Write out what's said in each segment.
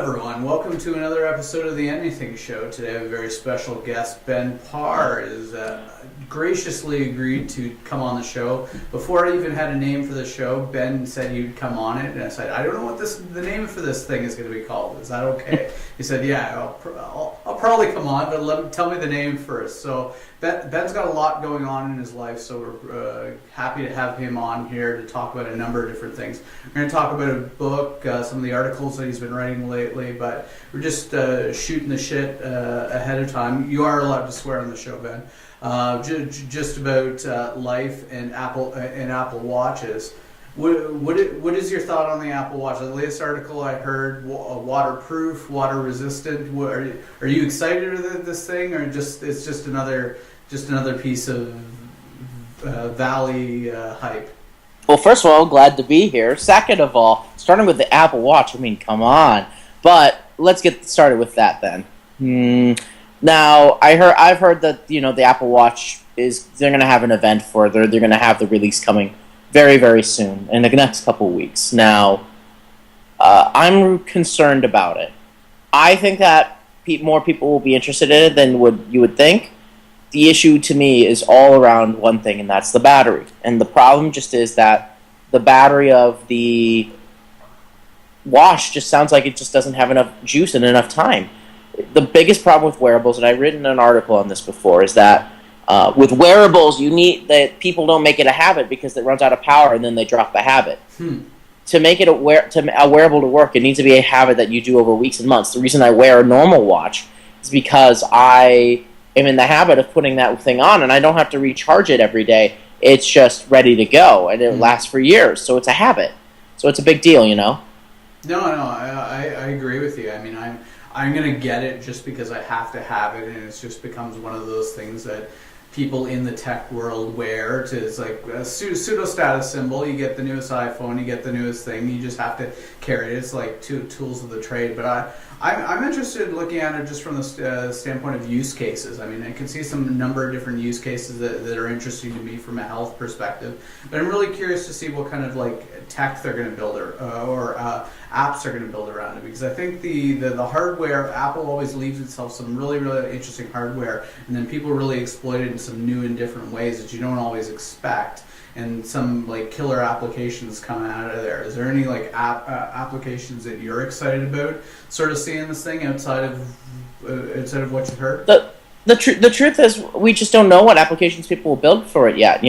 everyone. Welcome to another episode of the Anything Show. Today I have a very special guest. Ben Parr is graciously agreed to come on the show. Before I even had a name for the show, Ben said he'd come on it, and I said, I don't know what the name for this thing is going to be called. Is that okay? He said, yeah, I'll probably come on, but tell me the name first. So Ben's got a lot going on in his life, so we're happy to have him on here to talk about a number of different things. We're going to talk about a book, some of the articles that he's been writing lately, but we're just shooting the shit ahead of time. You are allowed to swear on the show, Ben. Just about life and Apple Watches. What is your thought on the Apple Watch? The latest article I heard, waterproof, water resistant. Are you excited about this thing, or it's just another piece of Valley hype? Well, first of all, glad to be here. Second of all, starting with the Apple Watch, I mean, come on. But let's get started with that then. Now, I've heard that the Apple Watch they're going to have an event for it. They're going to have the release coming very, very soon in the next couple of weeks. Now, I'm concerned about it. I think that more people will be interested in it than you would think. The issue to me is all around one thing, and that's the battery. And the problem just is that the battery of the watch just sounds like it just doesn't have enough juice and enough time. The biggest problem with wearables, and I've written an article on this before, is that with wearables, that people don't make it a habit because it runs out of power and then they drop the habit. To make it a wearable to work, it needs to be a habit that you do over weeks and months. The reason I wear a normal watch is because I am in the habit of putting that thing on, and I don't have to recharge it every day. It's just ready to go, and it lasts for years. So it's a habit. So it's a big deal, No, I agree with you. I mean, I'm gonna get it just because I have to have it, and it just becomes one of those things that people in the tech world wear. It's like a pseudo status symbol. You get the newest iPhone, you get the newest thing. You just have to carry it. It's like two tools of the trade. But I'm interested in looking at it just from the standpoint of use cases. I mean, I can see some number of different use cases that are interesting to me from a health perspective. But I'm really curious to see what kind of tech they're going to build or apps they're going to build around it, because I think the hardware, Apple always leaves itself some really, really interesting hardware, and then people really exploit it in some new and different ways that you don't always expect, and some killer applications come out of there. Is there any applications that you're excited about sort of seeing this thing outside of what you've heard? The truth is, we just don't know what applications people will build for it yet.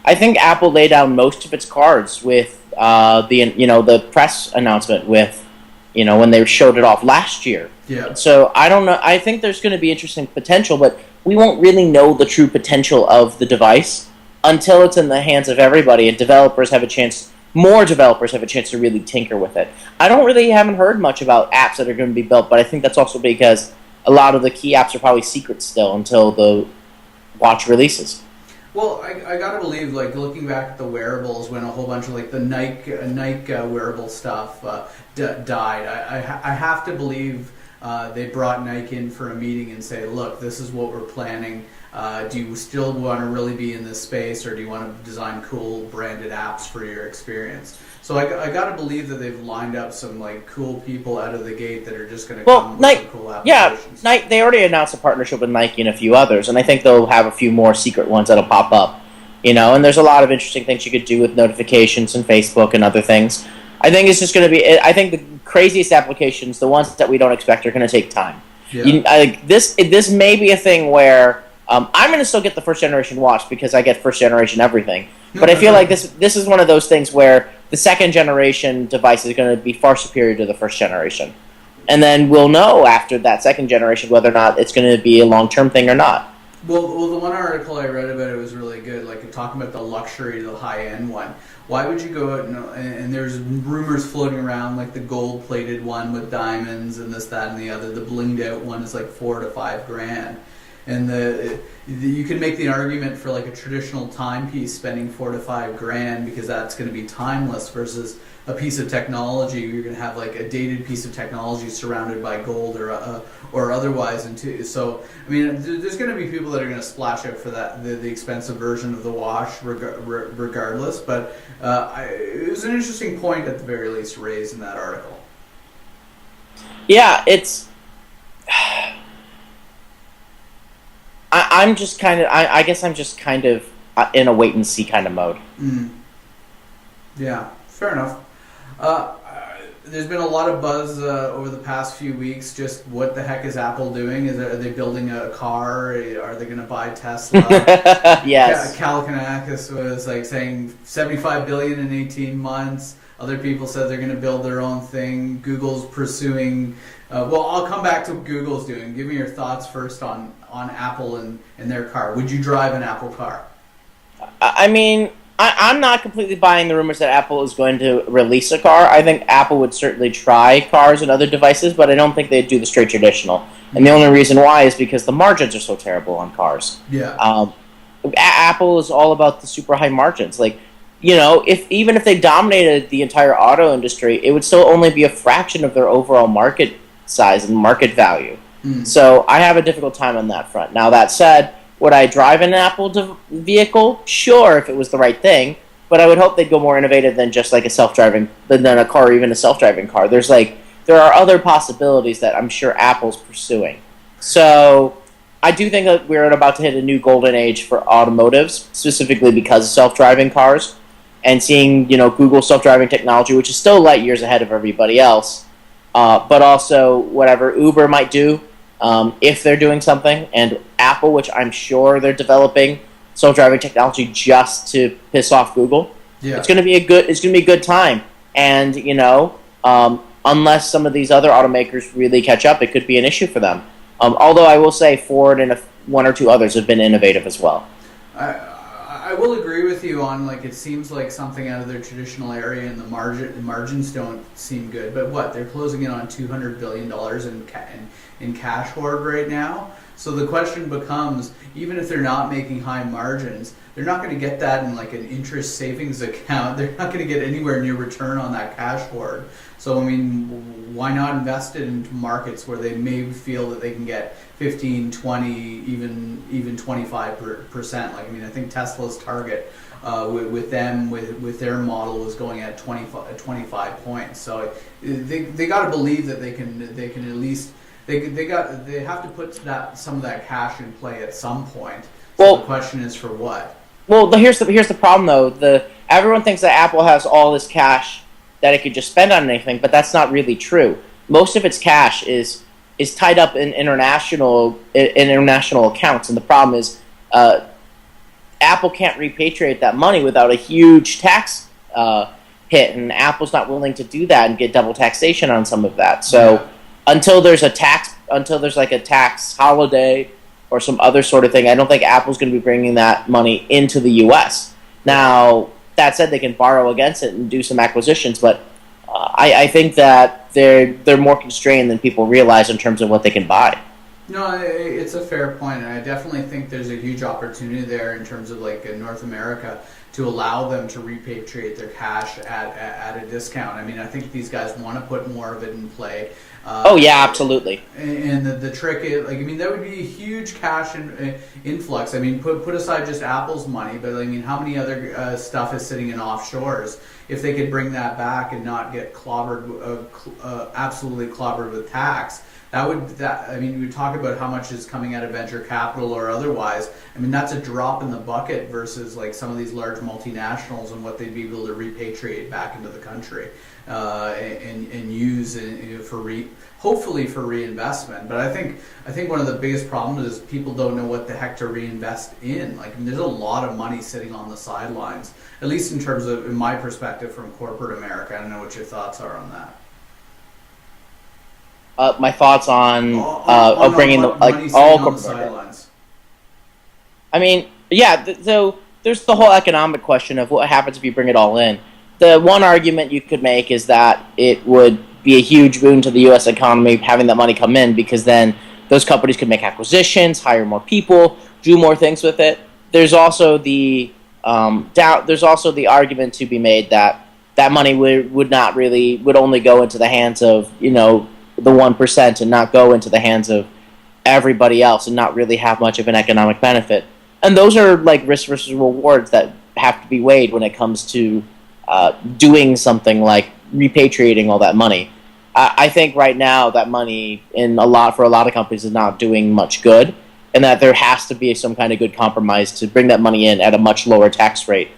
I think Apple laid down most of its cards with the press announcement with when they showed it off last year. Yeah. So I don't know. I think there's going to be interesting potential, but we won't really know the true potential of the device until it's in the hands of everybody, and more developers have a chance to really tinker with it. I haven't heard much about apps that are going to be built, but I think that's also because a lot of the key apps are probably secret still until the watch releases. Well, I gotta believe, looking back at the wearables, when a whole bunch of the Nike wearable stuff died, I have to believe they brought Nike in for a meeting and say, look, this is what we're planning. Do you still want to really be in this space, or do you want to design cool branded apps for your experience? So I gotta believe that they've lined up some cool people out of the gate that are just going to come with some cool applications. Yeah, they already announced a partnership with Nike and a few others, and I think they'll have a few more secret ones that'll pop up. And there's a lot of interesting things you could do with notifications and Facebook and other things. I think it's just going to be. I think the craziest applications, the ones that we don't expect, are going to take time. Yeah. This may be a thing where I'm going to still get the first generation watch because I get first generation everything. But I feel like this is one of those things where the second generation device is going to be far superior to the first generation. And then we'll know after that second generation whether or not it's going to be a long-term thing or not. Well, the one article I read about it was really good, talking about the luxury, the high-end one. Why would you go out and there's rumors floating around, the gold-plated one with diamonds and this, that, and the other. The blinged-out one is $4,000 to $5,000. And you can make the argument for a traditional timepiece spending $4,000 to $5,000 because that's going to be timeless, versus a piece of technology. You're going to have a dated piece of technology surrounded by gold or otherwise. So I mean, there's going to be people that are going to splash out for the expensive version of the watch regardless. But it was an interesting point at the very least raised in that article. Yeah, it's. I'm just kind of. I guess I'm just kind of in a wait and see kind of mode. Mm. Yeah, fair enough. There's been a lot of buzz over the past few weeks. Just what the heck is Apple doing? Are they building a car? Are they going to buy Tesla? Yes. Kalikanakis was like saying 75 billion in 18 months. Other people said they're going to build their own thing. Google's pursuing. Well, I'll come back to what Google's doing. Give me your thoughts first on Apple and their car. Would you drive an Apple car? I mean, I'm not completely buying the rumors that Apple is going to release a car. I think Apple would certainly try cars and other devices, but I don't think they'd do the straight traditional. And the only reason why is because the margins are so terrible on cars. Yeah. Apple is all about the super high margins. Like, you know, even if they dominated the entire auto industry, it would still only be a fraction of their overall market size and market value. So I have a difficult time on that front. Now, that said, would I drive an Apple vehicle? Sure, if it was the right thing. But I would hope they'd go more innovative than just like than a car or even a self-driving car. There are other possibilities that I'm sure Apple's pursuing. So I do think that we're about to hit a new golden age for automotives, specifically because of self-driving cars. And seeing, you know, Google's self-driving technology, which is still light years ahead of everybody else, but also whatever Uber might do, if they're doing something, and Apple, which I'm sure they're developing self-driving technology just to piss off Google. Yeah. It's going to be a good time. And, you know, unless some of these other automakers really catch up, it could be an issue for them. Although I will say Ford and one or two others have been innovative as well. I will agree with you on, like, it seems like something out of their traditional area, and the margins don't seem good. But what, they're closing in on $200 billion in cash hoard right now. So the question becomes, even if they're not making high margins, they're not going to get that in like an interest savings account. They're not going to get anywhere near return on that cash hoard. So, I mean, why not invest it into markets where they may feel that they can get 15, 20, even 25%? Like, I mean, I think Tesla's target with their model was going at 25 points. So they got to believe that they can at least they have to put some of that cash in play at some point. So well, the question is for what? Well, here's the problem though. Everyone thinks that Apple has all this cash that it could just spend on anything, but that's not really true. Most of its cash is tied up in international accounts, and the problem is Apple can't repatriate that money without a huge tax hit, and Apple's not willing to do that and get double taxation on some of that. So until there's like a tax holiday or some other sort of thing, I don't think Apple's going to be bringing that money into the U.S. Now, that said, they can borrow against it and do some acquisitions, but I think that they're more constrained than people realize in terms of what they can buy. No, it's a fair point, and I definitely think there's a huge opportunity there in terms of like in North America to allow them to repatriate their cash at a discount. I mean, I think these guys want to put more of it in play. Oh yeah, absolutely. And the trick is, like, I mean, that would be a huge cash influx. I mean, put aside just Apple's money, but I mean, how many other stuff is sitting in offshores? If they could bring that back and not get absolutely clobbered with tax, I mean, we talk about how much is coming out of venture capital or otherwise. I mean, that's a drop in the bucket versus like some of these large multinationals and what they'd be able to repatriate back into the country and use hopefully for reinvestment. But I think one of the biggest problems is people don't know what the heck to reinvest in. Like, I mean, there's a lot of money sitting on the sidelines, at least in terms of, in my perspective, from corporate America. I don't know what your thoughts are on that. My thoughts on bringing all corporate sidelines. I mean, yeah. So there's the whole economic question of what happens if you bring it all in. The one argument you could make is that it would be a huge boon to the U.S. economy having that money come in, because then those companies could make acquisitions, hire more people, do more things with it. There's also the argument to be made that that money would only go into the hands of, you know, the 1% and not go into the hands of everybody else and not really have much of an economic benefit. And those are like risk versus rewards that have to be weighed when it comes to doing something like repatriating all that money. I think right now that money for a lot of companies is not doing much good, and that there has to be some kind of good compromise to bring that money in at a much lower tax rate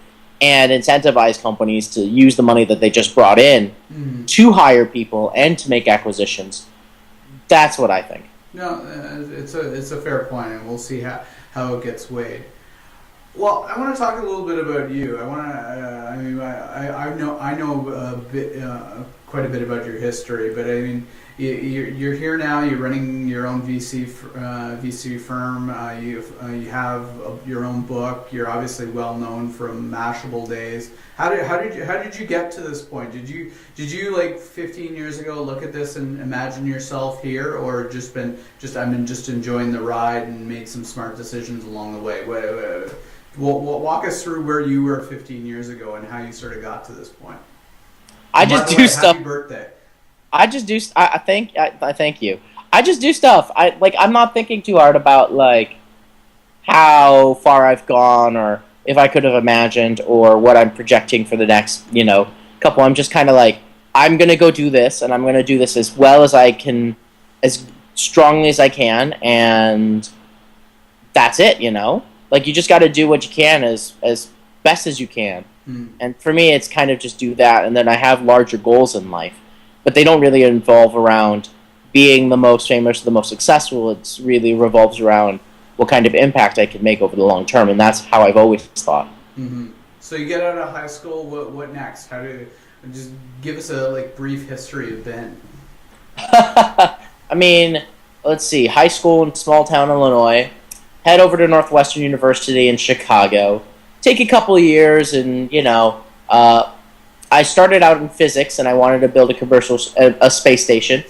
and incentivize companies to use the money that they just brought in to hire people and to make acquisitions. That's what I think. No, it's a fair point, and we'll see how it gets weighed. Well, I want to talk a little bit about you. I want to. I know a bit, quite a bit about your history, but I mean, you're here now. You're running your own VC firm. You have your own book. You're obviously well known from Mashable days. How did you get to this point? Did you like 15 years ago look at this and imagine yourself here, or just enjoying the ride and made some smart decisions along the way? Walk us through where you were 15 years ago and how you sort of got to this point. I just do stuff. Happy birthday. I just do. I thank you. I just do stuff. I'm not thinking too hard about like how far I've gone or if I could have imagined or what I'm projecting for the next couple. I'm just kind of like, I'm gonna go do this, and I'm gonna do this as well as I can, as strongly as I can, and that's it. Like, you just got to do what you can as best as you can. And for me, it's kind of just do that, and then I have larger goals in life. But they don't really involve around being the most famous, the most successful. It really revolves around what kind of impact I can make over the long term, and that's how I've always thought. So you get out of high school, what next? Just give us a brief history of Ben. I mean, let's see, high school in small town Illinois, head over to Northwestern University in Chicago, take a couple of years, and I started out in physics, and I wanted to build a space station.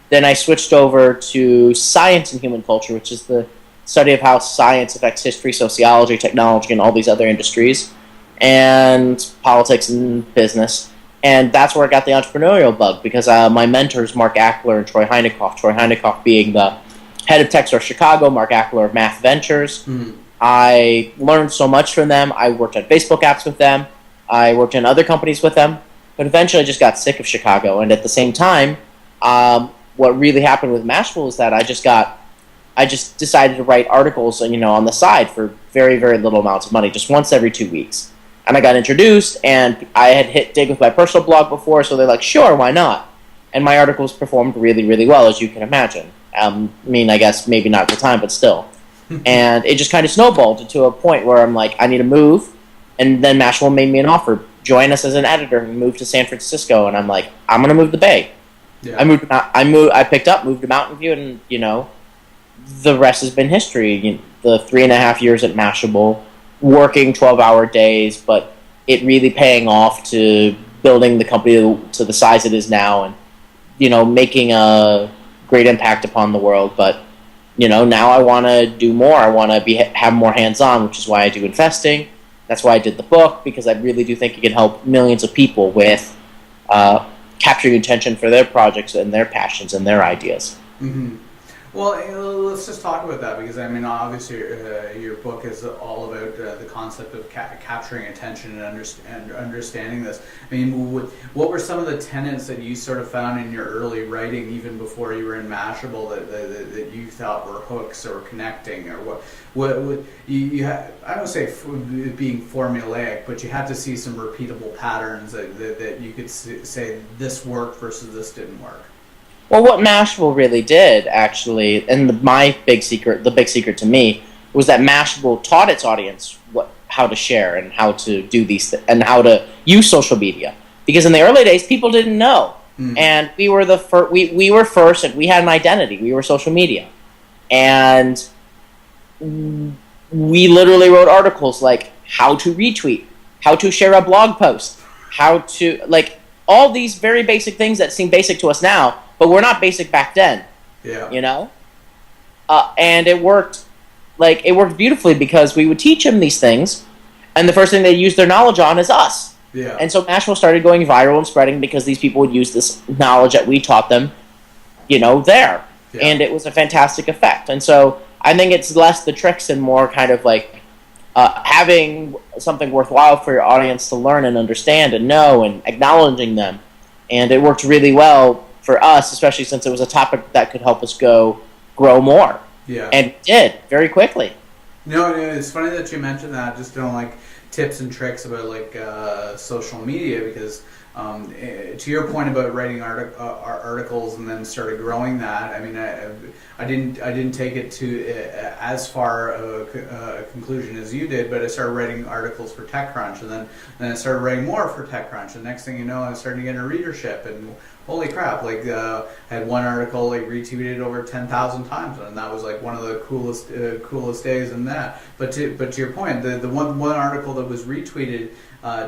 Then I switched over to science and human culture, which is the study of how science affects history, sociology, technology, and all these other industries, and politics and business. And that's where I got the entrepreneurial bug, because my mentors, Mark Ackler and Troy Heinekoff being the head of Techstars Chicago, Mark Ackler of Math Ventures. I learned so much from them. I worked on Facebook apps with them. I worked in other companies with them. But eventually I just got sick of Chicago. And at the same time, what really happened with Mashable is that I just decided to write articles on the side for very, very little amounts of money, just once every 2 weeks. And I got introduced, and I had hit dig with my personal blog before, so they're like, sure, why not? And my articles performed really, really well, as you can imagine. I guess maybe not at the time, but still. And it just kind of snowballed to a point where I'm like, I need to move. And then Mashable made me an offer. Join us as an editor and move to San Francisco. And I'm like, I'm going to move to the Bay. Yeah. I picked up, moved to Mountain View, and, the rest has been history. The 3.5 years at Mashable, working 12-hour days, but it really paying off to building the company to the size it is now and, making a great impact upon the world. But now I want to do more. I want to have more hands-on, which is why I do investing. That's why I did the book, because I really do think it can help millions of people with capturing attention for their projects and their passions and their ideas. Well, let's just talk about that, because obviously your book is all about the concept of capturing attention and understanding this. What were some of the tenets that you sort of found in your early writing, even before you were in Mashable, that you thought were hooks or connecting, or what you had? I don't say being formulaic, but you had to see some repeatable patterns that you could say this worked versus this didn't work. Well, what Mashable really did, actually, and the big secret to me, was that Mashable taught its audience how to share and how to do these and how to use social media. Because in the early days, people didn't know, and we were we were first, and we had an identity. We were social media, and we literally wrote articles like how to retweet, how to share a blog post, how to all these very basic things that seem basic to us now. But we're not basic back then. Yeah. And it worked beautifully, because we would teach them these things, and the first thing they used their knowledge on is us. Yeah. And so Mashable started going viral and spreading because these people would use this knowledge that we taught them, there. Yeah. And it was a fantastic effect. And so I think it's less the tricks and more kind of having something worthwhile for your audience to learn and understand and know, and acknowledging them. And it worked really well for us, especially since it was a topic that could help us grow more. Yeah. And it did very quickly. No, it's funny that you mentioned that. Just doing like tips and tricks about like social media, because to your point about writing articles and then started growing that. I mean, I didn't take it to as far a conclusion as you did, but I started writing articles for TechCrunch, and then I started writing more for TechCrunch. And next thing you know, I started getting a readership, and holy crap! Like I had one article like retweeted over 10,000 times, and that was like one of the coolest days in that. But to your point, the one article that was retweeted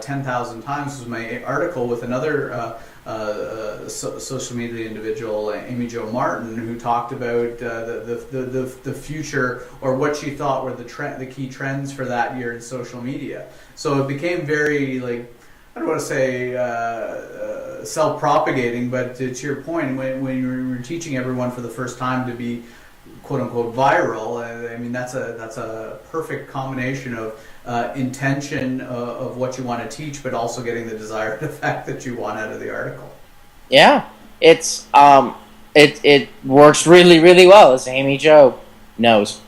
10,000 times was my article with another social media individual, Amy Jo Martin, who talked about the future, or what she thought were the key trends for that year in social media. So it became very, like, I don't want to say self-propagating, but to your point, when you're teaching everyone for the first time to be quote unquote viral, I mean that's a perfect combination of intention of what you want to teach, but also getting the desired effect that you want out of the article. Yeah, it works really, really well, as Amy Jo knows.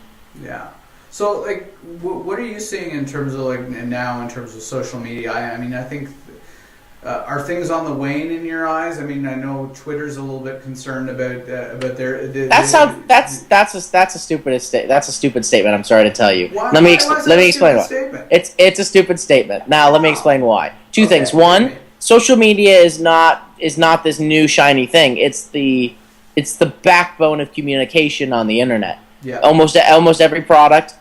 Yeah. So, like, what are you seeing in terms of like now in terms of social media? I mean, I think. Are things on the wane in your eyes? I mean, I know Twitter's a little bit concerned about their. That's a stupid statement. I'm sorry to tell you. Why, let me why explain why. Statement? It's a stupid statement. Now let me explain why. Two things. One, Okay. social media is not this new shiny thing. It's the backbone of communication on the internet. Yeah. Almost every product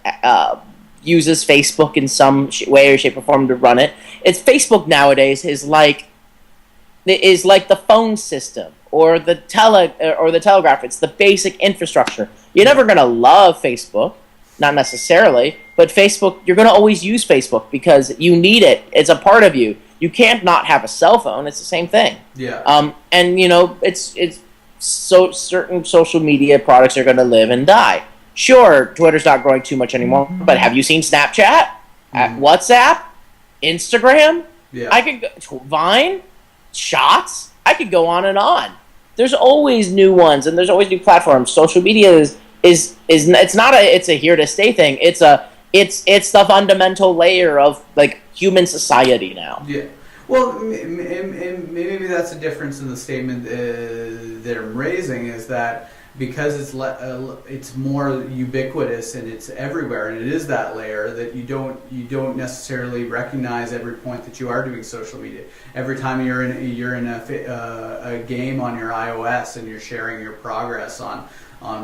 uses Facebook in some way or shape or form to run it. It's Facebook nowadays is like the phone system or the telegraph. It's the basic infrastructure. You're never gonna love Facebook, not necessarily, but Facebook, you're gonna always use Facebook because you need it. It's a part of you. You can't not have a cell phone. It's the same thing. Yeah. And it's so certain social media products are gonna live and die. Sure, Twitter's not growing too much anymore, but have you seen Snapchat? WhatsApp? Instagram? Yeah. I could go, Vine? Shots? I could go on and on. There's always new ones, and there's always new platforms. Social media is it's a here to stay thing. It's the fundamental layer of like human society now. Yeah. Well, and maybe that's a difference in the statement that I'm raising, is that because it's more ubiquitous and it's everywhere, and it is that layer that you don't necessarily recognize every point that you are doing social media. Every time you're in a game on your iOS and you're sharing your progress on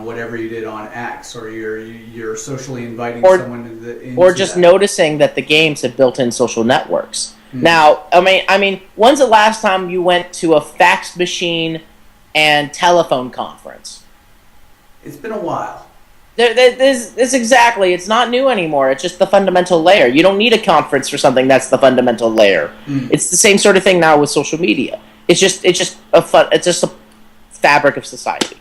whatever you did on X, or you're socially inviting someone into or just noticing that the games have built-in social networks. Mm-hmm. Now, I mean, when's the last time you went to a fax machine and telephone conference? It's been a while. This exactly. It's not new anymore. It's just the fundamental layer. You don't need a conference for something that's the fundamental layer. Mm. It's the same sort of thing now with social media. It's just a fabric of society.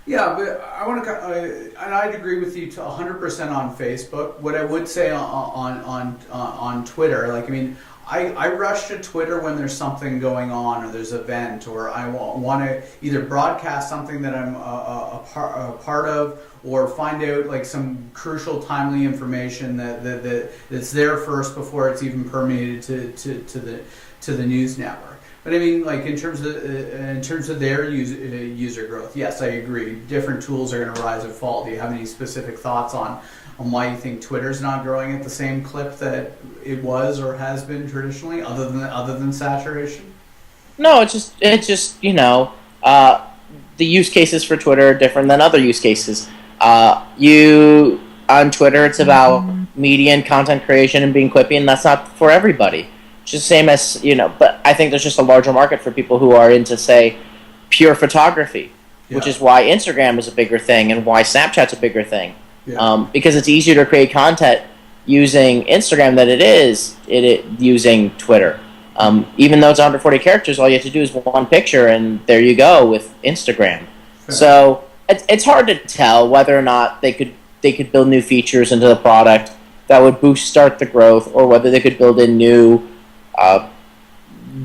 Yeah, but I want to, and I'd agree with you to 100% on Facebook. What I would say on Twitter, like, I mean, I rush to Twitter when there's something going on, or there's an event, or I want to either broadcast something that I'm a part of, or find out like some crucial, timely information that's there first before it's even permeated to the news network. But I mean, like in terms of their user growth, yes, I agree. Different tools are going to rise and fall. Do you have any specific thoughts on why you think Twitter's not growing at the same clip that it was or has been traditionally, other than saturation? No, it's just the use cases for Twitter are different than other use cases. On Twitter, it's about media and content creation and being quippy, and that's not for everybody. It's the same as, but I think there's just a larger market for people who are into, say, pure photography, which is why Instagram is a bigger thing and why Snapchat's a bigger thing. Yeah. Because it's easier to create content using Instagram than it is using Twitter. Even though it's under 40 characters, all you have to do is one picture, and there you go with Instagram. Fair. So it's hard to tell whether or not they could build new features into the product that would start the growth, or whether they could build in new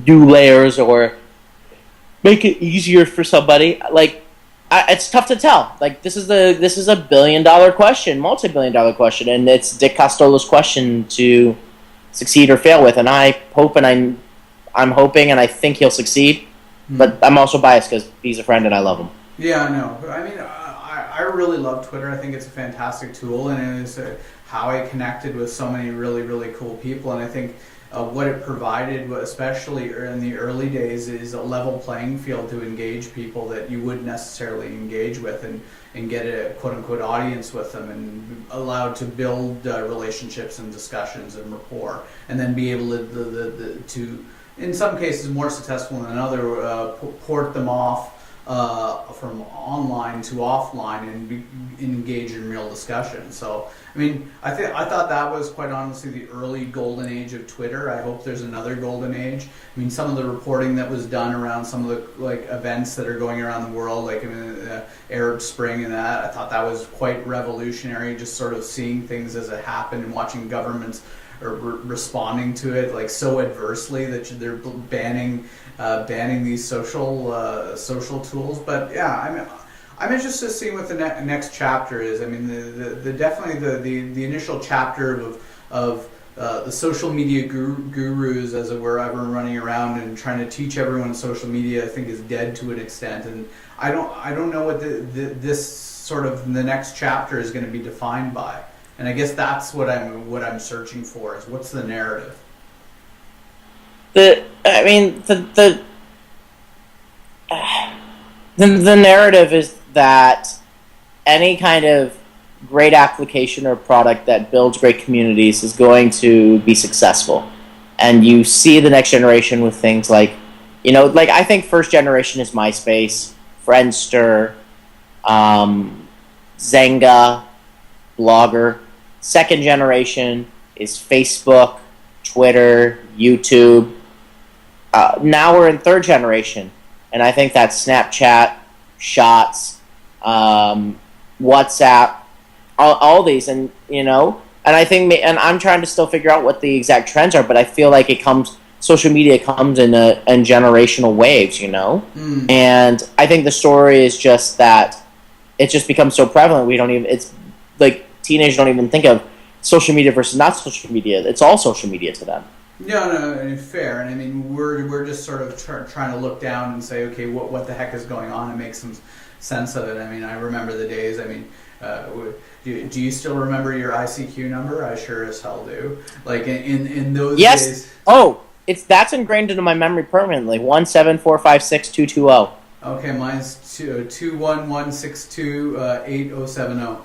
layers or make it easier for somebody. Like, it's tough to tell. Like, this is a $1 billion question, multi-billion-dollar question, and it's Dick Costolo's question to succeed or fail with. And I'm hoping, and I think he'll succeed. But I'm also biased because he's a friend and I love him. Yeah, I know. I mean, I really love Twitter. I think it's a fantastic tool, and it's how I connected with so many really, really cool people. And I think what it provided, especially in the early days, is a level playing field to engage people that you wouldn't necessarily engage with, and get a quote-unquote audience with them, and allowed to build relationships and discussions and rapport, and then be able to in some cases more successful than other, port them off from online to offline and engage in real discussion. So, I mean, I thought that was quite honestly the early golden age of Twitter. I hope there's another golden age. I mean, some of the reporting that was done around some of the events that are going around the world, like Arab Spring and that, I thought that was quite revolutionary. Just sort of seeing things as it happened and watching governments or responding to it so adversely that they're banning these social tools. But yeah, I'm interested to see what the next chapter is. I mean, the definitely the initial chapter of the social media gurus, as it were, everyone running around and trying to teach everyone social media, I think is dead to an extent. And I don't know what this sort of the next chapter is going to be defined by. And I guess that's what I'm searching for, is what's the narrative. The narrative is that any kind of great application or product that builds great communities is going to be successful. And you see the next generation with things like, I think first generation is MySpace, Friendster, Zynga, Blogger. Second generation is Facebook, Twitter, YouTube. Now we're in third generation, and I think that's Snapchat, Shots, WhatsApp, all these, and I think, and I'm trying to still figure out what the exact trends are, but I feel like social media comes in generational waves, and I think the story is just that it just becomes so prevalent it's like teenagers don't even think of social media versus not social media. It's all social media to them. No, fair. And I mean, we're just sort of trying to look down and say, okay, what the heck is going on, and make some sense of it. I mean, I remember the days. I mean, do you still remember your ICQ number? I sure as hell do. Like in those days. Yes. Oh, that's ingrained into my memory permanently. 174562220. Okay, mine's 211628070.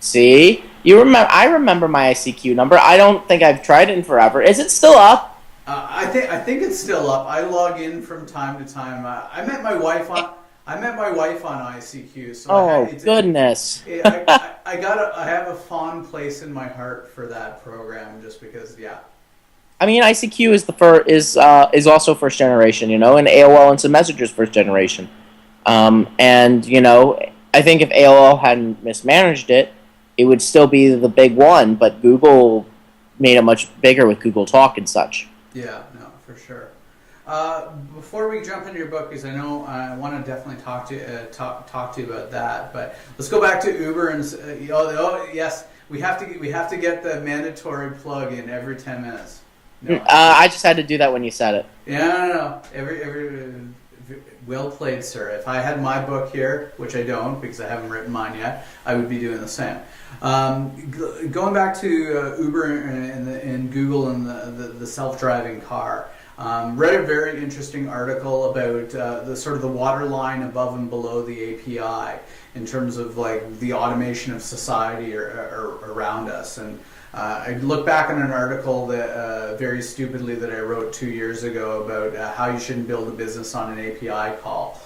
See, you remember? I remember my ICQ number. I don't think I've tried it in forever. Is it still up? I think it's still up. I log in from time to time. I met my wife on ICQ. So goodness! I have a fond place in my heart for that program, just because. Yeah. I mean, ICQ is also first generation, and AOL Instant Messenger's first generation. And I think if AOL hadn't mismanaged it, it would still be the big one, but Google made it much bigger with Google Talk and such. Yeah, no, for sure. Before we jump into your book, because I know I want to definitely talk to you about that, but let's go back to Uber and yes, we have to get the mandatory plug in every 10 minutes. No, I just had to do that when you said it. Yeah, no. Every well played, sir. If I had my book here, which I don't because I haven't written mine yet, I would be doing the same. Going back to Uber and Google and the self-driving car, read a very interesting article about the sort of the waterline above and below the API in terms of like the automation of society or around us. And I look back on an article that very stupidly that I wrote 2 years ago about how you shouldn't build a business on an API call.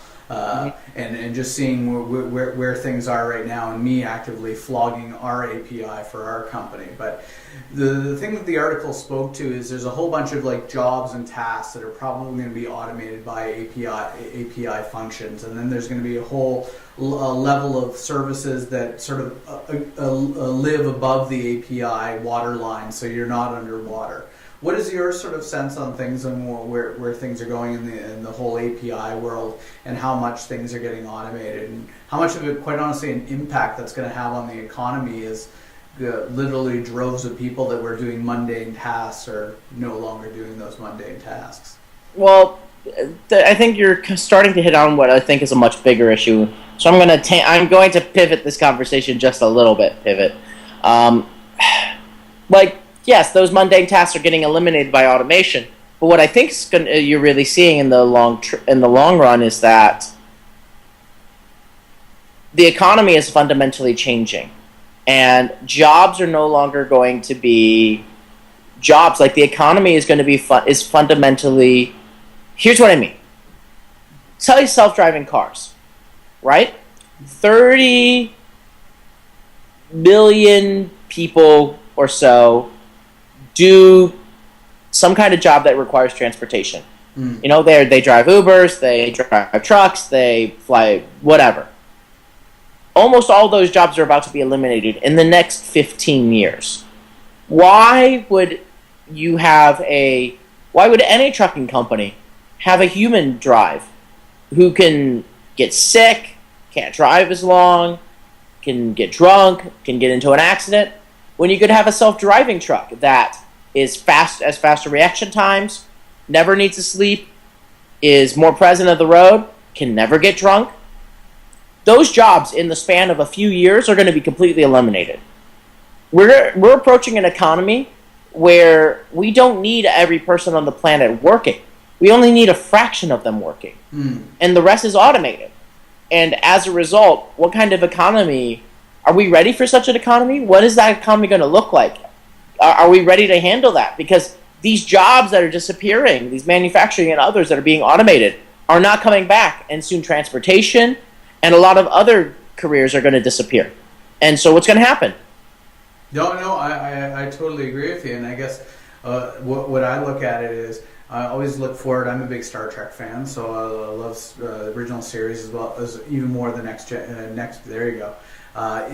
And just seeing where things are right now, and me actively flogging our API for our company. But the thing that the article spoke to is there's a whole bunch of like jobs and tasks that are probably going to be automated by API functions, and then there's going to be a whole level of services that sort of live above the API waterline, so you're not underwater. What is your sort of sense on things and where things are going in the whole API world, and how much things are getting automated, and how much of it, quite honestly, an impact that's going to have on the economy is literally droves of people that were doing mundane tasks are no longer doing those mundane tasks? Well, I think you're starting to hit on what I think is a much bigger issue. So I'm going to pivot this conversation just a little bit. Yes, those mundane tasks are getting eliminated by automation. But what I think you're really seeing in the long run is that the economy is fundamentally changing, and jobs are no longer going to be jobs. Like, the economy is going to be is fundamentally. Here's what I mean. Tell self-driving cars, right? 30 million people or so do some kind of job that requires transportation. You know, they drive Ubers, they drive trucks, they fly, whatever. Almost all those jobs are about to be eliminated in the next 15 years. Why would any trucking company have a human drive who can get sick, can't drive as long, can get drunk, can get into an accident, when you could have a self-driving truck that is faster reaction times, never needs to sleep, is more present of the road, can never get drunk? Those jobs in the span of a few years are going to be completely eliminated. We're approaching an economy where we don't need every person on the planet working. We only need a fraction of them working. And the rest is automated. And as a result, what kind of economy? Are we ready for such an economy? What is that economy going to look like? Are we ready to handle that? Because these jobs that are disappearing, these manufacturing and others that are being automated, are not coming back. And soon transportation and a lot of other careers are going to disappear. And so what's going to happen? No, I totally agree with you. And I guess what I look at it is, I always look forward. I'm a big Star Trek fan, so I love the original series as well as even more the next. There you go.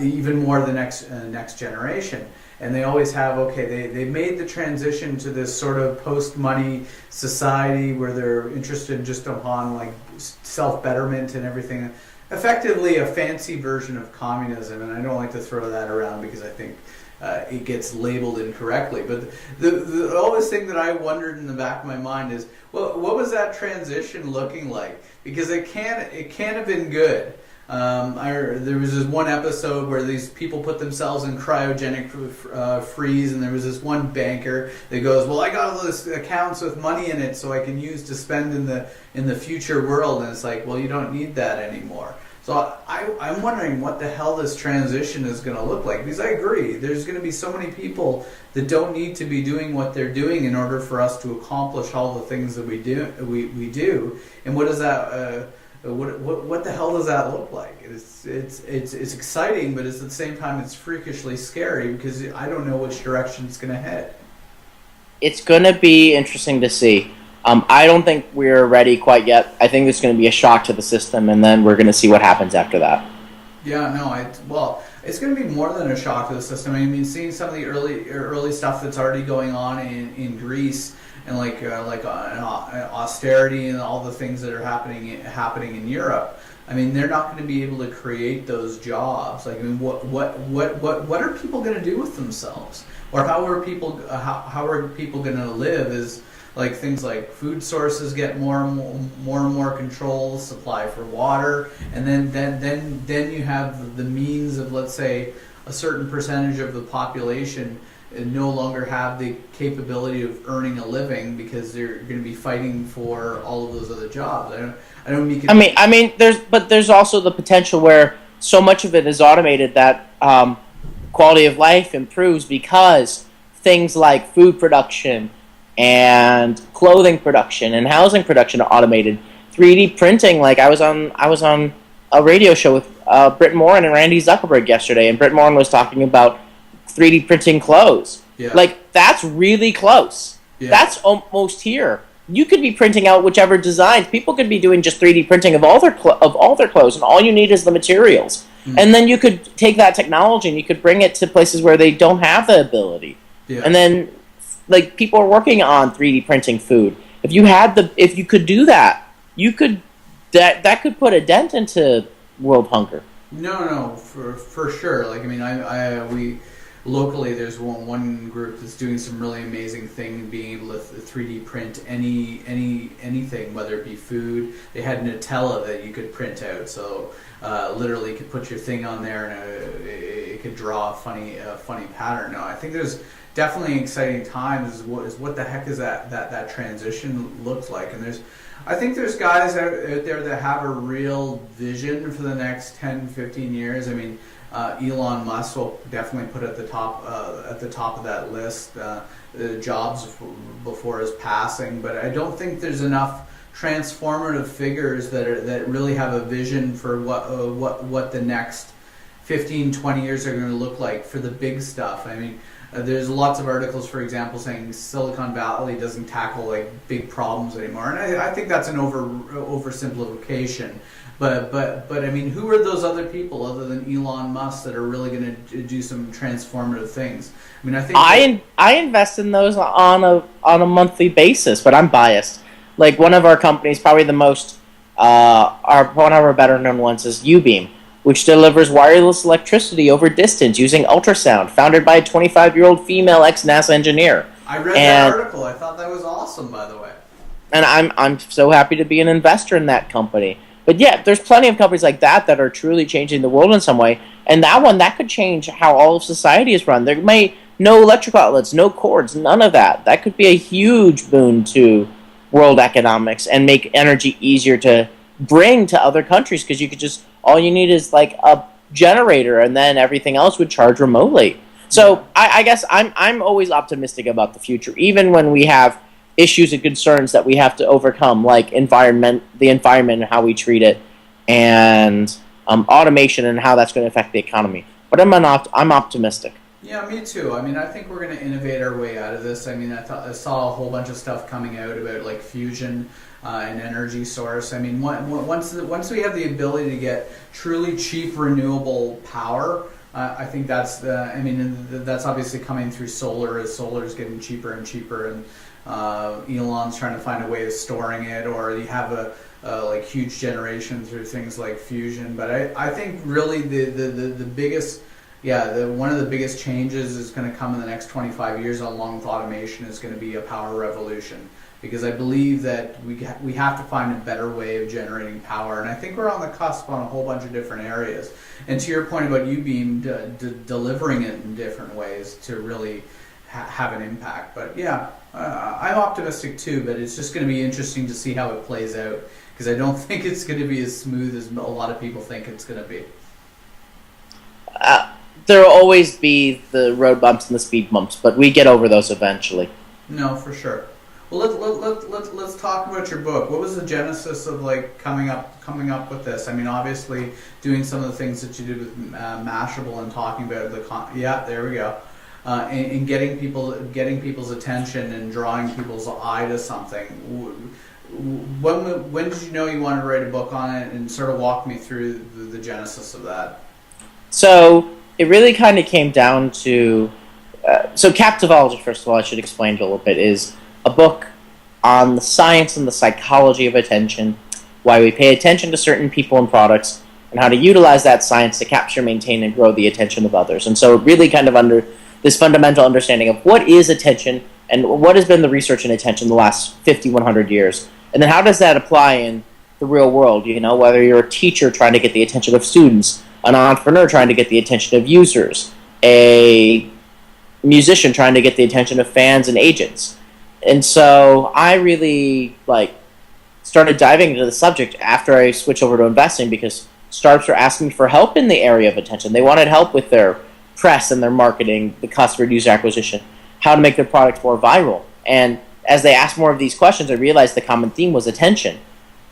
Even more the next generation. And they always have, they made the transition to this sort of post-money society where they're interested just upon like self-betterment and everything. Effectively a fancy version of communism, and I don't like to throw that around because I think it gets labeled incorrectly. But the always thing that I wondered in the back of my mind is, well, what was that transition looking like? Because it can't have been good. There was this one episode where these people put themselves in cryogenic freeze, and there was this one banker that goes, well, I got all this accounts with money in it so I can use to spend in the future world. And it's like, well, you don't need that anymore. So I'm wondering what the hell this transition is going to look like, because I agree there's going to be so many people that don't need to be doing what they're doing in order for us to accomplish all the things that we do. And what does that what the hell does that look like? It's exciting, but at the same time it's freakishly scary because I don't know which direction it's going to head. It's going to be interesting to see. I don't think we're ready quite yet. I think it's going to be a shock to the system, and then we're going to see what happens after that. Yeah, no, it's going to be more than a shock to the system. I mean, seeing some of the early stuff that's already going on in Greece, and like austerity and all the things that are happening in Europe. I mean, they're not going to be able to create those jobs. Like, I mean, what are people going to do with themselves, or how are people going to live? Is like things like food sources get more and more control, supply for water, and then you have the means of, let's say, a certain percentage of the population no longer have the capability of earning a living because they're going to be fighting for all of those other jobs. I mean, there's also the potential where so much of it is automated that quality of life improves because things like food production and clothing production and housing production are automated. 3D printing, like I was on a radio show with Britt Morin and Randy Zuckerberg yesterday, and Britt Morin was talking about 3D printing clothes. Yeah. Like, that's really close. Yeah. That's almost here. You could be printing out whichever designs. People could be doing just 3D printing of all their clothes, and all you need is the materials. Mm. And then you could take that technology and you could bring it to places where they don't have the ability. Yeah. And then like people are working on 3D printing food. If you could do that, that could put a dent into world hunger. No, for sure. Like, I mean, we locally there's one group that's doing some really amazing thing, being able to 3D print anything, whether it be food. They had Nutella that you could print out, so literally you could put your thing on there and it could draw a funny pattern. No, I think there's definitely exciting times. Is what the heck is that transition looks like, and I think there's guys out there that have a real vision for the next 10, 15 years. I mean, Elon Musk will definitely put at the top of that list. Jobs before his passing, but I don't think there's enough transformative figures that really have a vision for what the next 15, 20 years are going to look like for the big stuff. I mean, there's lots of articles, for example, saying Silicon Valley doesn't tackle like big problems anymore, and I think that's an oversimplification. But I mean, who are those other people other than Elon Musk that are really going to do some transformative things? I mean, I think I invest in those on a monthly basis, but I'm biased. Like, one of our companies, probably the most one of our better known ones is Ubeam, which delivers wireless electricity over distance using ultrasound, founded by a 25-year-old female ex-NASA engineer. I read that article. I thought that was awesome, by the way. And I'm so happy to be an investor in that company. But yeah, there's plenty of companies like that are truly changing the world in some way. And that could change how all of society is run. There may no electrical outlets, no cords, none of that. That could be a huge boon to world economics and make energy easier to bring to other countries, because you could just, all you need is like a generator, and then everything else would charge remotely. So I guess I'm always optimistic about the future, even when we have issues and concerns that we have to overcome, like the environment and how we treat it, and automation and how that's going to affect the economy. But I'm optimistic. Yeah, me too. I mean, I think we're going to innovate our way out of this. I mean, I saw a whole bunch of stuff coming out about like fusion, an energy source. I mean, once we have the ability to get truly cheap renewable power, I think that's that's obviously coming through solar, as solar is getting cheaper and cheaper, and Elon's trying to find a way of storing it, or you have a like huge generation through things like fusion. But I think really the biggest, one of the biggest changes is going to come in the next 25 years along with automation is going to be a power revolution, because I believe that we have to find a better way of generating power, and I think we're on the cusp on a whole bunch of different areas. And to your point about Ubeam delivering it in different ways to really have an impact. But yeah, I'm optimistic too, but it's just going to be interesting to see how it plays out, because I don't think it's going to be as smooth as a lot of people think it's going to be. There will always be the road bumps and the speed bumps, but we get over those eventually. No, for sure. Well, let's talk about your book. What was the genesis of like coming up with this? I mean, obviously doing some of the things that you did with Mashable and talking about there we go, and getting people's attention and drawing people's eye to something. When did you know you wanted to write a book on it, and sort of walk me through the genesis of that? So it really kind of came down to Captivology. First of all, I should explain a little bit, is a book on the science and the psychology of attention, why we pay attention to certain people and products, and how to utilize that science to capture, maintain, and grow the attention of others. And so really kind of under this fundamental understanding of what is attention and what has been the research in attention the last 50, 100 years. And then how does that apply in the real world? You know, whether you're a teacher trying to get the attention of students, an entrepreneur trying to get the attention of users, a musician trying to get the attention of fans and agents. And so I really started diving into the subject after I switched over to investing, because startups were asking me for help in the area of attention. They wanted help with their press and their marketing, the customer user acquisition, how to make their products more viral. And as they asked more of these questions, I realized the common theme was attention.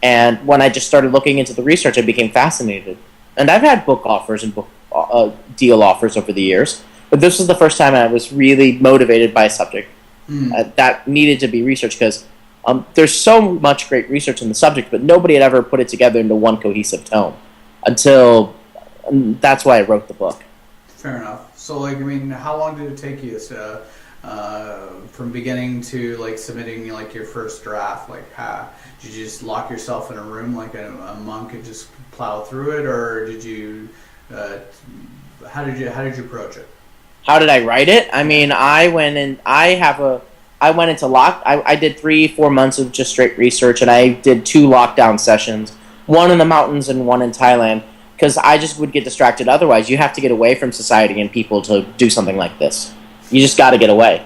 And when I just started looking into the research, I became fascinated. And I've had book offers and book deal offers over the years, but this was the first time I was really motivated by a subject that needed to be researched, because there's so much great research in the subject, but nobody had ever put it together into one cohesive tome until that's why I wrote the book. Fair enough. So, how long did it take you? from beginning to like submitting like your first draft? Like, did you just lock yourself in a room like a monk and just plow through it, or did you? How did you approach it? How did I write it? I mean, I went into lock. I did 3-4 months of just straight research, and I did 2 lockdown sessions, one in the mountains and one in Thailand, because I just would get distracted otherwise. You have to get away from society and people to do something like this. You just got to get away.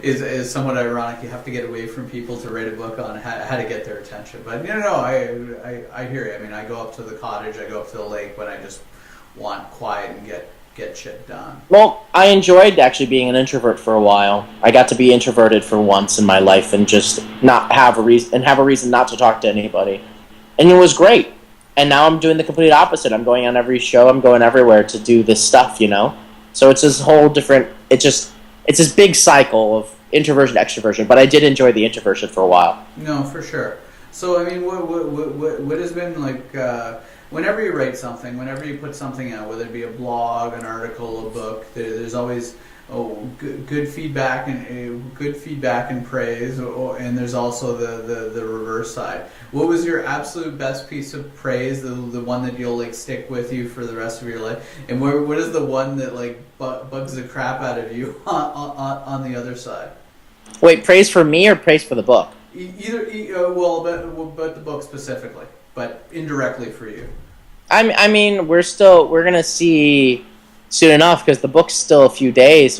is somewhat ironic. You have to get away from people to write a book on how to get their attention. But I hear you. I mean, I go up to the cottage, I go up to the lake when I just want quiet and get shit done. Well, I enjoyed actually being an introvert for a while. I got to be introverted for once in my life and just not have a reason not to talk to anybody, and it was great. And now I'm doing the complete opposite. I'm going on every show. I'm going everywhere to do this stuff. So it's this whole different. It's this big cycle of introversion, extroversion. But I did enjoy the introversion for a while. No, for sure. So I mean, what has been like? Whenever you write something, whenever you put something out, whether it be a blog, an article, a book, there's always good feedback and praise, and there's also the reverse side. What was your absolute best piece of praise, the one that you'll like stick with you for the rest of your life? And what is the one that like bugs the crap out of you on the other side? Wait, praise for me or praise for the book? But the book specifically, but indirectly for you. I mean, we're gonna see soon enough because the book's still a few days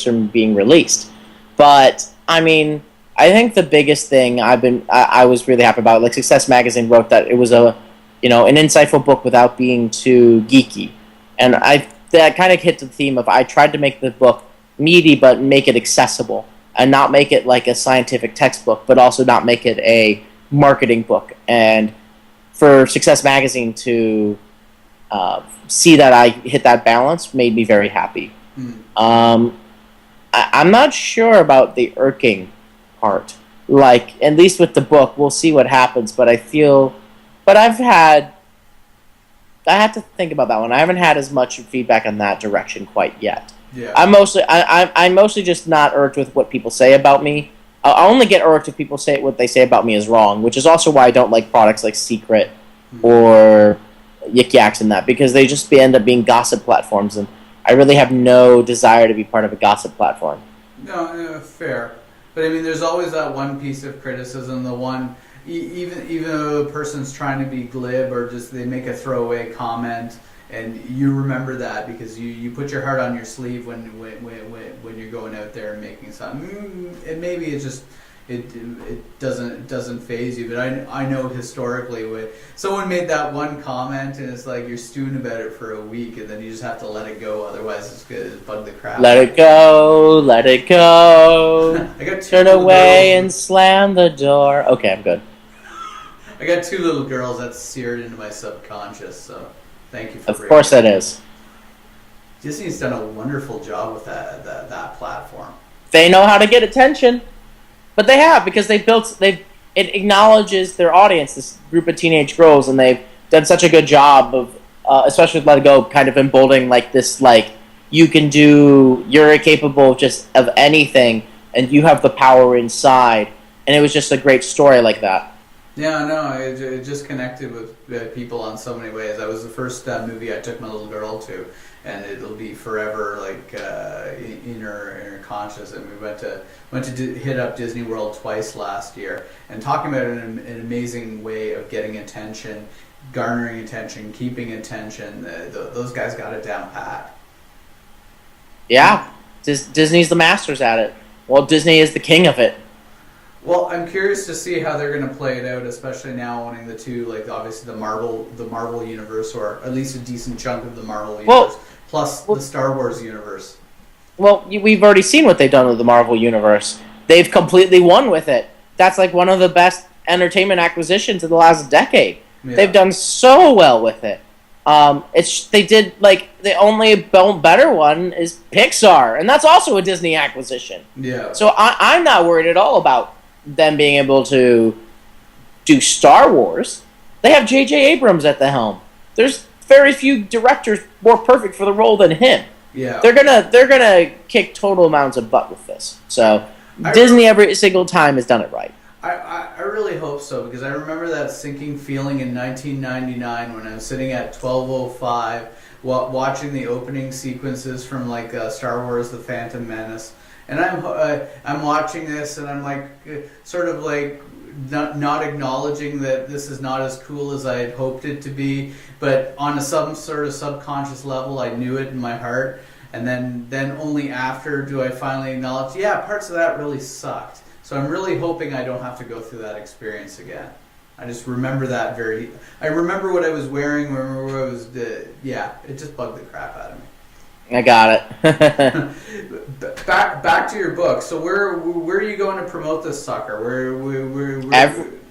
from being released. But I mean, I think the biggest thing I was really happy about, like Success Magazine wrote that it was an insightful book without being too geeky, and that kind of hit the theme of I tried to make the book meaty but make it accessible and not make it like a scientific textbook, but also not make it a marketing book. And for Success Magazine to see that I hit that balance made me very happy. I'm not sure about the irking part. Like, at least with the book, we'll see what happens, but I have to think about that one. I haven't had as much feedback on that direction quite yet. Yeah. I'm mostly just not irked with what people say about me. I only get irked if people say what they say about me is wrong, which is also why I don't like products like Secret or Yik Yaks and that, because they just end up being gossip platforms, and I really have no desire to be part of a gossip platform. No, fair. But I mean, there's always that one piece of criticism, the one, even though a person's trying to be glib or just they make a throwaway comment, and you remember that because you put your heart on your sleeve when you're going out there and making something. And maybe it's just it doesn't faze you, but I know historically when someone made that one comment and it's like you're stewing about it for a week and then you just have to let it go, otherwise it's gonna bug the crap. Let it go. I got turn away and slam the door. Okay, I'm good. I got 2 little girls that's seared into my subconscious, so thank you for. Of course that is. Disney's done a wonderful job with that platform. They know how to get attention. But they have, because it acknowledges their audience, this group of teenage girls, and they've done such a good job of, especially with Let It Go, kind of emboldening like this, like, you're capable of anything, and you have the power inside, and it was just a great story like that. Yeah, no, it just connected with people on so many ways. That was the first movie I took my little girl to, and it'll be forever like in her conscious. And we went to hit up Disney World twice last year, and talking about an amazing way of getting attention, garnering attention, keeping attention. Those guys got it down pat. Yeah, Disney's the masters at it. Walt Disney is the king of it. Well, I'm curious to see how they're going to play it out, especially now owning the two, like obviously the Marvel universe, or at least a decent chunk of the Marvel universe, plus the Star Wars universe. Well, we've already seen what they've done with the Marvel universe. They've completely won with it. That's like one of the best entertainment acquisitions of the last decade. Yeah. They've done so well with it. The only better one is Pixar, and that's also a Disney acquisition. Yeah. So I'm not worried at all about them being able to do Star Wars. They have J.J. Abrams at the helm. There's very few directors more perfect for the role than him. Yeah. They're gonna kick total amounts of butt with this. So Disney every single time has done it right. I really hope so, because I remember that sinking feeling in 1999 when I was sitting at 12:05 watching the opening sequences from like Star Wars: The Phantom Menace, and I'm watching this and I'm like sort of like not acknowledging that this is not as cool as I had hoped it to be, but on some sort of subconscious level I knew it in my heart, and then only after do I finally acknowledge, yeah, parts of that really sucked. So I'm really hoping I don't have to go through that experience again. I just remember that I remember what I was wearing, remember what I was, yeah, it just bugged the crap out of me. I got it. back to your book. So where are you going to promote this sucker?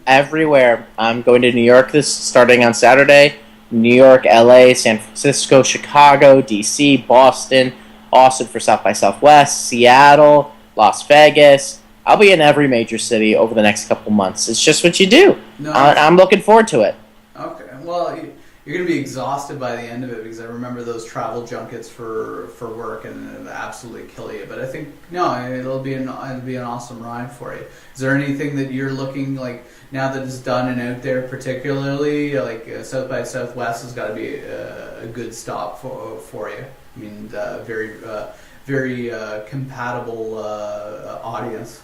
Everywhere. I'm going to New York starting on Saturday. New York, LA, San Francisco, Chicago, DC, Boston, Austin for South by Southwest, Seattle, Las Vegas. I'll be in every major city over the next couple months. It's just what you do. No, I'm looking forward to it. Okay. Well, you're going to be exhausted by the end of it, because I remember those travel junkets for work, and it'll absolutely kill you. But I think it'll be an awesome ride for you. Is there anything that you're looking like now that it's done and out there, particularly like South by Southwest has got to be a good stop for you? I mean, very compatible audience.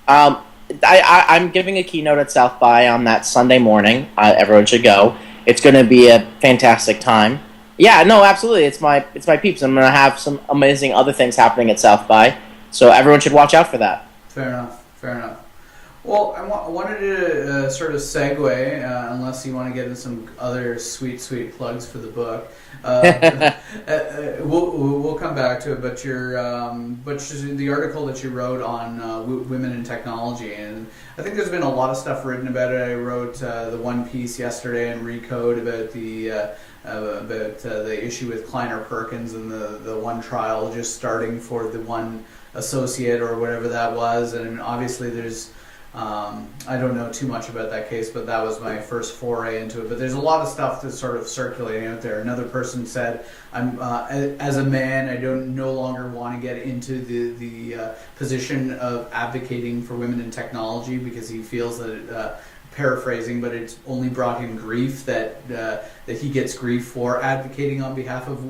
I'm giving a keynote at South by on that Sunday morning. Everyone should go. It's going to be a fantastic time. Yeah, no, absolutely. It's my peeps. I'm going to have some amazing other things happening at South by, so everyone should watch out for that. Fair enough. Well, I wanted to sort of segue, unless you want to get into some other sweet plugs for the book. We'll come back to it, but the article that you wrote on women in technology, and I think there's been a lot of stuff written about it. I wrote the one piece yesterday in Recode about the issue with Kleiner Perkins and the one trial just starting for the one associate or whatever that was, and obviously there's I don't know too much about that case, but that was my first foray into it. But there's a lot of stuff that's sort of circulating out there. Another person said, "I'm as a man, I no longer want to get into the position of advocating for women in technology, because he feels that paraphrasing, but it's only brought him grief that he gets grief for advocating on behalf of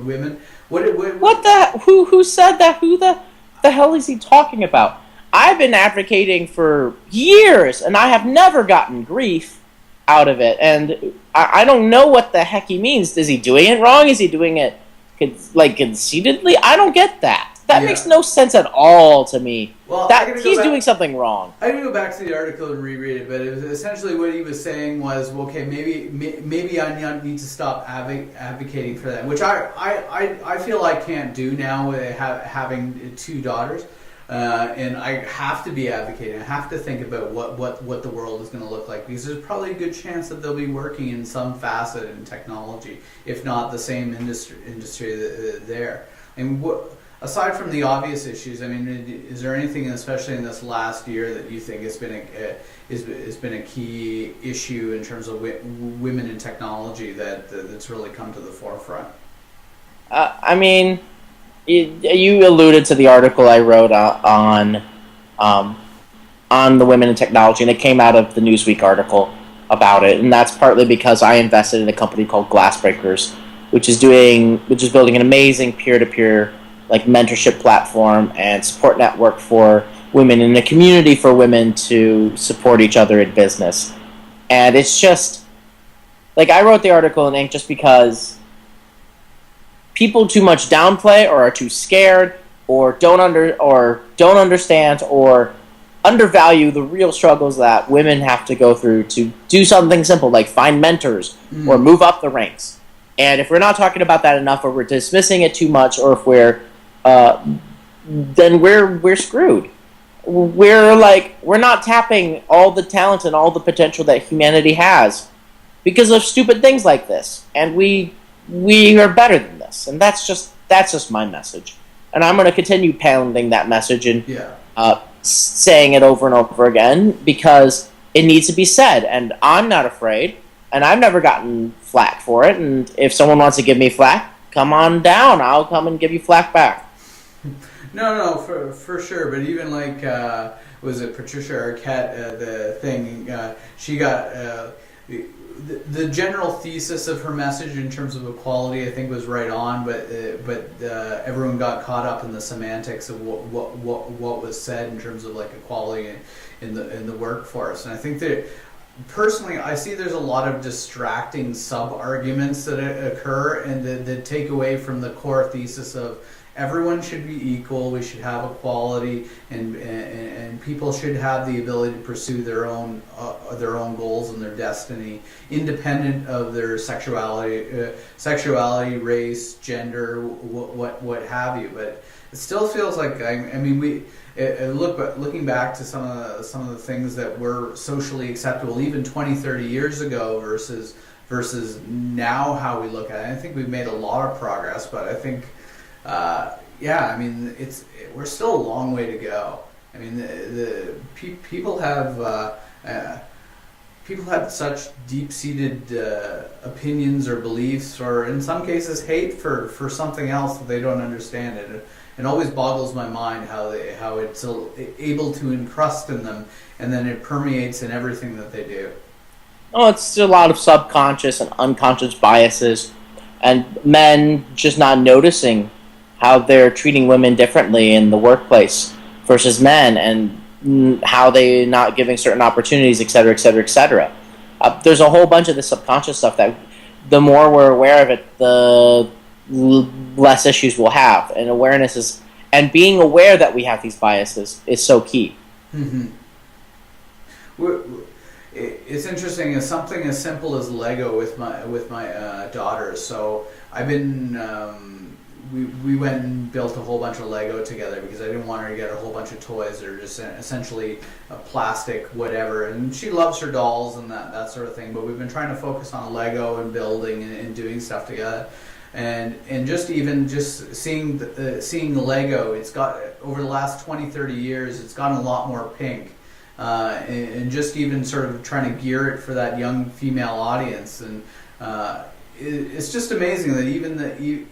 women." Who said that? Who the hell is he talking about? I've been advocating for years, and I have never gotten grief out of it. And I don't know what the heck he means. Is he doing it wrong? Is he doing it conceitedly? I don't get that. That makes no sense at all to me. Well, he's doing something wrong. I can go back to the article and reread it, but it was essentially what he was saying was, okay, maybe I need to stop advocating for that, which I feel I can't do now with having two daughters. And I have to be advocating. I have to think about what the world is going to look like, because there's probably a good chance that they'll be working in some facet in technology, if not the same industry there. And aside from the obvious issues, I mean, is there anything, especially in this last year, that you think has been a key issue in terms of women in technology that's really come to the forefront? I mean, you alluded to the article I wrote on the women in technology, and it came out of the Newsweek article about it, and that's partly because I invested in a company called Glassbreakers, which is building an amazing peer-to-peer mentorship platform and support network for women, in a community for women to support each other in business. And it's just I wrote the article in ink just because people too much downplay or are too scared or don't understand or undervalue the real struggles that women have to go through to do something simple like find mentors or move up the ranks. And if we're not talking about that enough, or we're dismissing it too much, or if we're then we're screwed. We're not tapping all the talent and all the potential that humanity has because of stupid things like this. And we are better than this, and that's just my message, and I'm going to continue pounding that message and saying it over and over again, because it needs to be said, and I'm not afraid, and I've never gotten flack for it. And if someone wants to give me flack, come on down. I'll come and give you flack back. No, for sure. But even like, was it Patricia Arquette? The thing she got. The general thesis of her message in terms of equality, I think, was right on, but everyone got caught up in the semantics of what was said in terms of like equality in the workforce. And I think that personally, I see there's a lot of distracting sub arguments that occur and that take away from the core thesis of everyone should be equal. We should have equality, and people should have the ability to pursue their own goals and their destiny, independent of their sexuality, race, gender, what have you. But it still feels like looking back to some of the things that were socially acceptable even 20, 30 years ago versus now how we look at it. I think we've made a lot of progress, but I think. We're still a long way to go. I mean, people have such deep-seated opinions or beliefs, or in some cases hate for something else that they don't understand. It always boggles my mind how it's able to encrust in them, and then it permeates in everything that they do. Oh, it's a lot of subconscious and unconscious biases, and men just not noticing how they're treating women differently in the workplace versus men, and how they not giving certain opportunities, et cetera, et cetera, et cetera. There's a whole bunch of the subconscious stuff that the more we're aware of it, the less issues we'll have. And and being aware that we have these biases is so key. Mm-hmm. It's interesting. It's something as simple as Lego with my daughters. So I've been. We went and built a whole bunch of Lego together because I didn't want her to get a whole bunch of toys that are just essentially plastic, whatever. And she loves her dolls and that sort of thing. But we've been trying to focus on Lego and building and doing stuff together. And just seeing the Lego, it's got over the last 20, 30 years, it's gotten a lot more pink. And just even sort of trying to gear it for that young female audience. And it's just amazing that even the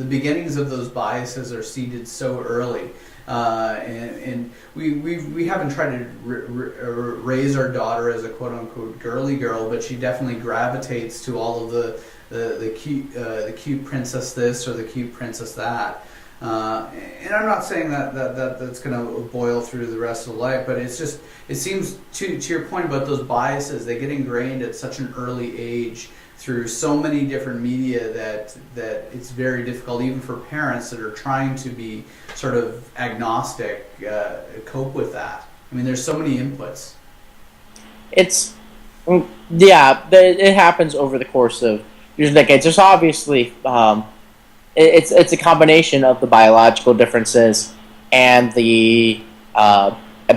beginnings of those biases are seeded so early, and we haven't tried to raise our daughter as a quote unquote girly girl, but she definitely gravitates to all of the cute princess this or the cute princess that. And I'm not saying that's going to boil through the rest of life, but it seems to your point about those biases, they get ingrained at such an early age through so many different media that it's very difficult even for parents that are trying to be sort of agnostic cope with that. I mean, there's so many inputs. It happens over the course of decades. There's obviously it's a combination of the biological differences and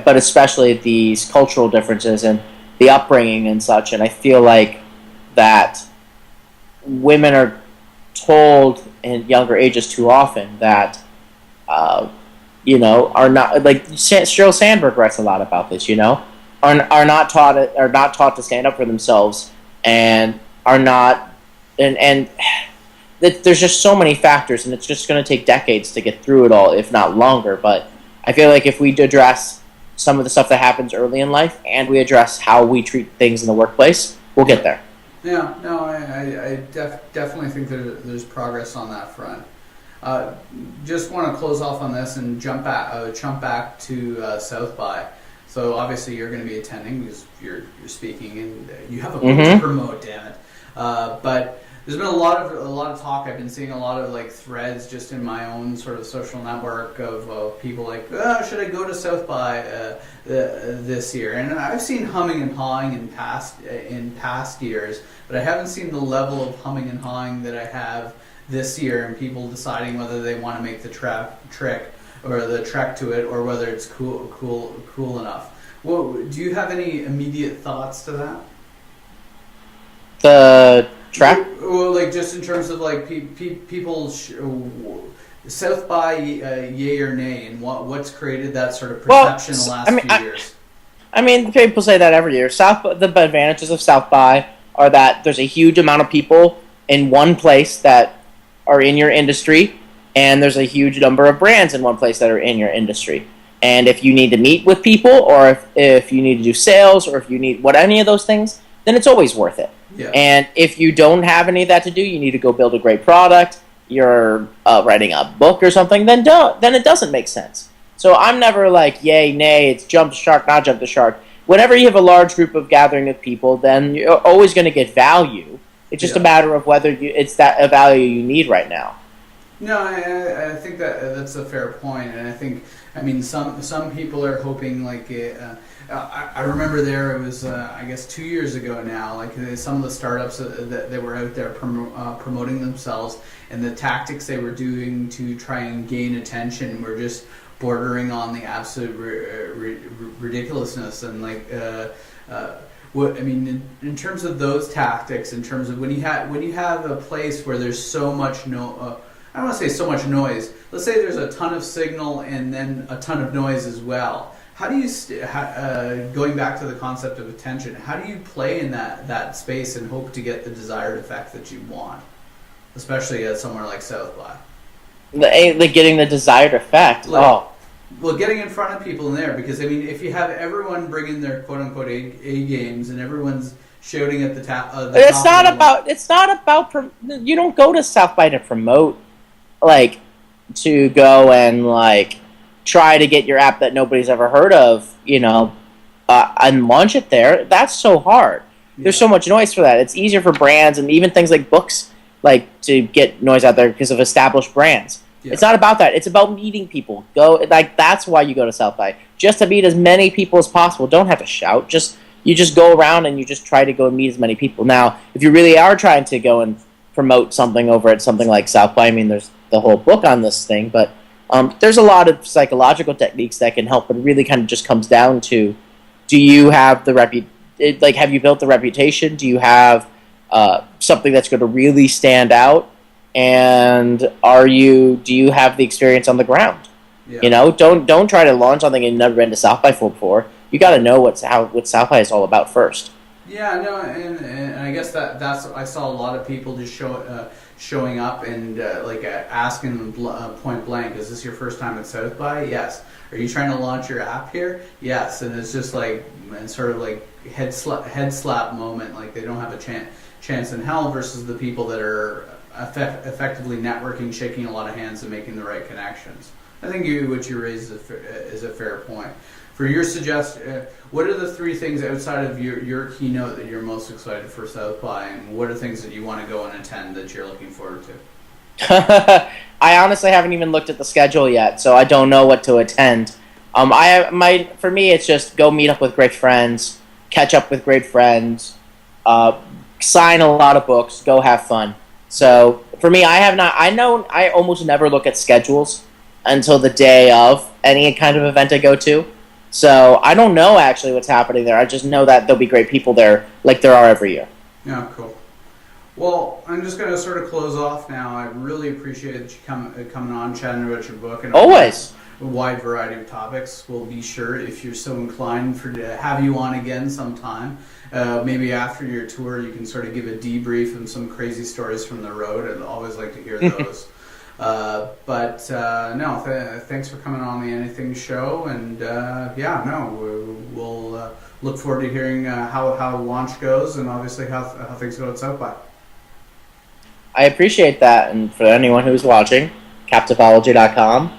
but especially these cultural differences and the upbringing and such. And I feel like that women are told in younger ages too often that are not, like Sheryl Sandberg writes a lot about this. Are not taught to stand up for themselves, and are not and there's just so many factors, and it's just going to take decades to get through it all, if not longer. But I feel like if we address some of the stuff that happens early in life, and we address how we treat things in the workplace, we'll get there. Yeah, no, I definitely think there's progress on that front. Just want to close off on this and jump back to South by. So obviously you're going to be attending because you're speaking and you have a book to promote. Damn it! But there's been a lot of talk. I've been seeing a lot of like threads just in my own sort of social network of people like, should I go to South by this year? And I've seen humming and hawing in past years, but I haven't seen the level of humming and hawing that I have this year, and people deciding whether they want to make the trek or the trek to it, or whether it's cool enough. Well, do you have any immediate thoughts to that? The track? Well, like just in terms of like people South by yay or nay, and what's created that sort of perception in the last few years. I mean, people say that every year. The advantages of South by are that there's a huge amount of people in one place that are in your industry, and there's a huge number of brands in one place that are in your industry. And if you need to meet with people, or if you need to do sales, or if you need any of those things, then it's always worth it. Yeah. And if you don't have any of that to do, you need to go build a great product, you're writing a book or something, then it doesn't make sense. So I'm never like, yay, nay, it's jump the shark, not jump the shark. Whenever you have a large group of gathering of people, then you're always going to get value. It's just a matter of whether it's that a value you need right now. No, I think that's a fair point, and I mean, some people are hoping like I remember it was I guess 2 years ago now, like some of the startups that were out there promoting themselves, and the tactics they were doing to try and gain attention were just bordering on the absolute ridiculousness. And like what I mean in terms of those tactics, in terms of when you have a place where there's so much I don't want to say so much noise. Let's say there's a ton of signal and then a ton of noise as well. How do you, going back to the concept of attention, how do you play in that space and hope to get the desired effect that you want, especially at somewhere like South by? Like getting the desired effect. Well, getting in front of people in there, because I mean, if you have everyone bringing their quote unquote A games and everyone's shouting at the top, it's not about. You don't go to South by to promote. Like, to go and, like, try to get your app that nobody's ever heard of, and launch it there. That's so hard. Yeah. There's so much noise for that. It's easier for brands and even things like books, like, to get noise out there because of established brands. Yeah. It's not about that. It's about meeting people. That's why you go to South by. Just to meet as many people as possible. Don't have to shout. You just go around and you just try to go and meet as many people. Now, if you really are trying to go and promote something over at something like South by, I mean, there's the whole book on this thing, but there's a lot of psychological techniques that can help, but it really kind of just comes down to, do you have have you built the reputation? Do you have something that's going to really stand out? And do you have the experience on the ground? Yeah. Don't try to launch something and you've never been to South by before. You got to know what South by is all about first. Yeah, no, and I guess that's I saw a lot of people just showing up and asking point blank, is this your first time at South by? Yes. Are you trying to launch your app here? Yes. And it's just like sort of like head slap moment, like they don't have a chance in hell, versus the people that are effectively networking, shaking a lot of hands, and making the right connections. I think what you raised is a fair point. For your what are the 3 things outside of your keynote that you're most excited for South by, and what are things that you want to go and attend that you're looking forward to? I honestly haven't even looked at the schedule yet, so I don't know what to attend. For me, it's just go meet up with great friends, catch up with great friends, sign a lot of books, go have fun. So for me, I almost never look at schedules until the day of any kind of event I go to. So I don't know actually what's happening there. I just know that there'll be great people there, like there are every year. Yeah, cool. Well, I'm just going to sort of close off now. I really appreciate that you coming on, chatting about your book, and always a wide variety of topics. We'll be sure, if you're so inclined, to have you on again sometime. Maybe after your tour, you can sort of give a debrief and some crazy stories from the road. I'd always like to hear those. Thanks for coming on the Anything Show, and we'll look forward to hearing how the launch goes, and obviously how things go at South by. I appreciate that, and for anyone who's watching, Captivology.com,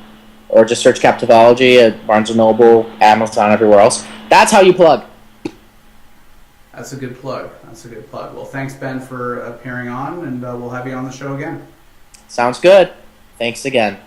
or just search Captivology at Barnes & Noble, Amazon, everywhere else. That's how you plug. That's a good plug. Well, thanks, Ben, for appearing on, and we'll have you on the show again. Sounds good. Thanks again.